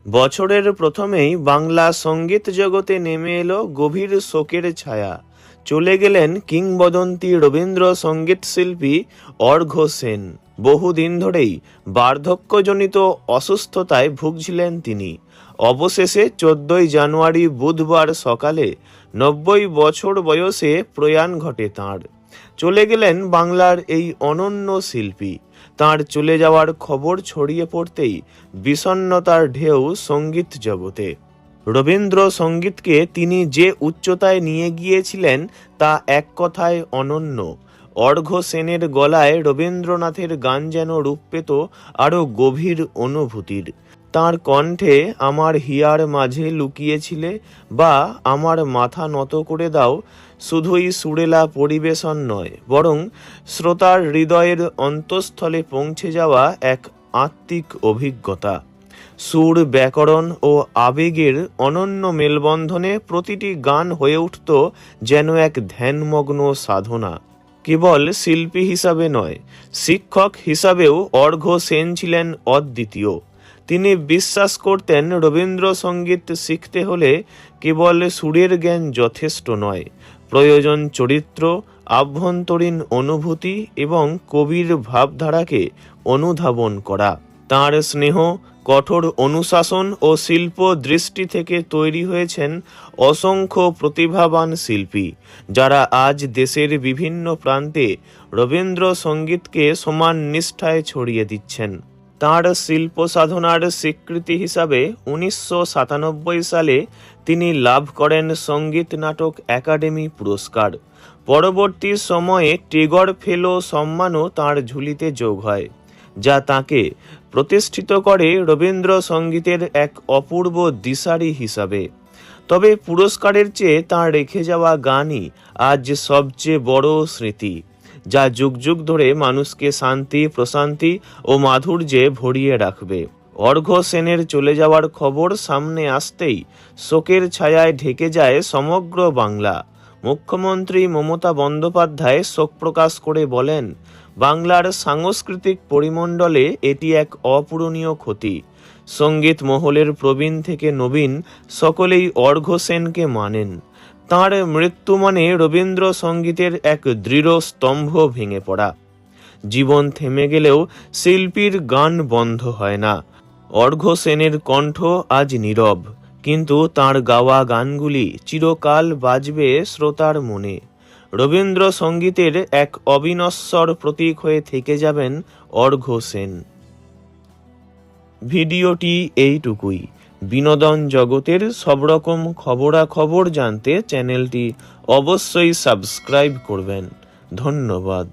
বছরের প্রথমেই বাংলা সঙ্গীত জগতে নেমে এলো গভীর শোকের ছায়া। চলে গেলেন কিংবদন্তি রবীন্দ্র সঙ্গীত শিল্পী অর্ঘ্য সেন। বহুদিন ধরেই বার্ধক্যজনিত অসুস্থতায় ভুগছিলেন তিনি। অবশেষে 14ই জানুয়ারি বুধবার সকালে 90 বছর বয়সে প্রয়াণ ঘটে তাঁর। চলে গেলেন বাংলার এই অনন্য শিল্পী। তাঁর চলে যাওয়ার খবর ছড়িয়ে পড়তেই বিষণ্ণতার ঢেউ সঙ্গীত জগতে। রবীন্দ্র সঙ্গীতকে তিনি যে উচ্চতায় নিয়ে গিয়েছিলেন তা এক কথায় অনন্য। অর্ঘ্য সেনের গলায় রবীন্দ্রনাথের গান যেন রূপ পেত আরও গভীর অনুভূতির। তাঁর কণ্ঠে আমার হিয়ার মাঝে লুকিয়েছিলে বা আমার মাথা নত করে দাও শুধুই সুরেলা পরিবেশন নয়, বরং শ্রোতার হৃদয়ের অন্তঃস্থলে পৌঁছে যাওয়া এক আত্মিক অভিজ্ঞতা। সুর, ব্যাকরণ ও আবেগের অনন্য মেলবন্ধনে প্রতিটি গান হয়ে উঠত যেন এক ধ্যানমগ্ন সাধনা। কেবল শিল্পী হিসাবে নয়, শিক্ষক হিসাবেও অর্ঘ্য সেন ছিলেন অদ্বিতীয়। তিনি বিশ্বাস করতেন রবীন্দ্রসঙ্গীত শিখতে হলে কেবল সুরের জ্ঞান যথেষ্ট নয়, প্রয়োজন চরিত্র, আভ্যন্তরীণ অনুভূতি এবং কবির ভাবধারাকে অনুধাবন করা। তাঁর স্নেহ, কঠোর অনুশাসন ও শিল্প দৃষ্টি থেকে তৈরি হয়েছেন অসংখ্য প্রতিভাবান শিল্পী, যারা আজ দেশের বিভিন্ন প্রান্তে রবীন্দ্রসঙ্গীতকে সমান নিষ্ঠায় ছড়িয়ে দিচ্ছেন। তাঁর শিল্প সাধনার স্বীকৃতি হিসাবে 1997 সালে তিনি লাভ করেন সঙ্গীত নাটক একাডেমি পুরস্কার। পরবর্তী সময়ে টেগর ফেলো সম্মানও তাঁর ঝুলিতে যোগ হয়, যা তাঁকে প্রতিষ্ঠিত করে রবীন্দ্রসঙ্গীতের এক অপূর্ব দিশারি হিসাবে। তবে পুরস্কারের চেয়ে তাঁর রেখে যাওয়া গানই আজ সবচেয়ে বড় স্মৃতি, যা যুগ যুগ ধরে মানুষকে শান্তি, প্রশান্তি ও মাধুর্যে ভরিয়ে রাখবে। অর্ঘ্য সেনের চলে যাওয়ার খবর সামনে আসতেই শোকের ছায়ায় ঢেকে যায় সমগ্র বাংলা। মুখ্যমন্ত্রী মমতা বন্দ্যোপাধ্যায় শোক প্রকাশ করে বলেন, বাংলার সাংস্কৃতিক পরিমণ্ডলে এটি এক অপূরণীয় ক্ষতি। সঙ্গীত মহলের প্রবীণ থেকে নবীন সকলেই অর্ঘ্য সেনকে মানেন। তাঁর মৃত্যু মানে রবীন্দ্রসঙ্গীতের এক দৃঢ় স্তম্ভ ভেঙে পড়া। জীবন থেমে গেলেও শিল্পীর গান বন্ধ হয় না। অর্ঘ্য সেনের কণ্ঠ আজ নীরব, কিন্তু তাঁর গাওয়া গানগুলি চিরকাল বাজবে শ্রোতার মনে। রবীন্দ্রসঙ্গীতের এক অবিনশ্বর প্রতীক হয়ে থেকে যাবেন অর্ঘ্য সেন। ভিডিওটি এইটুকুই। বিনোদন জগতের সব রকম খবরাখবর জানতে চ্যানেলটি অবশ্যই সাবস্ক্রাইব করবেন। ধন্যবাদ।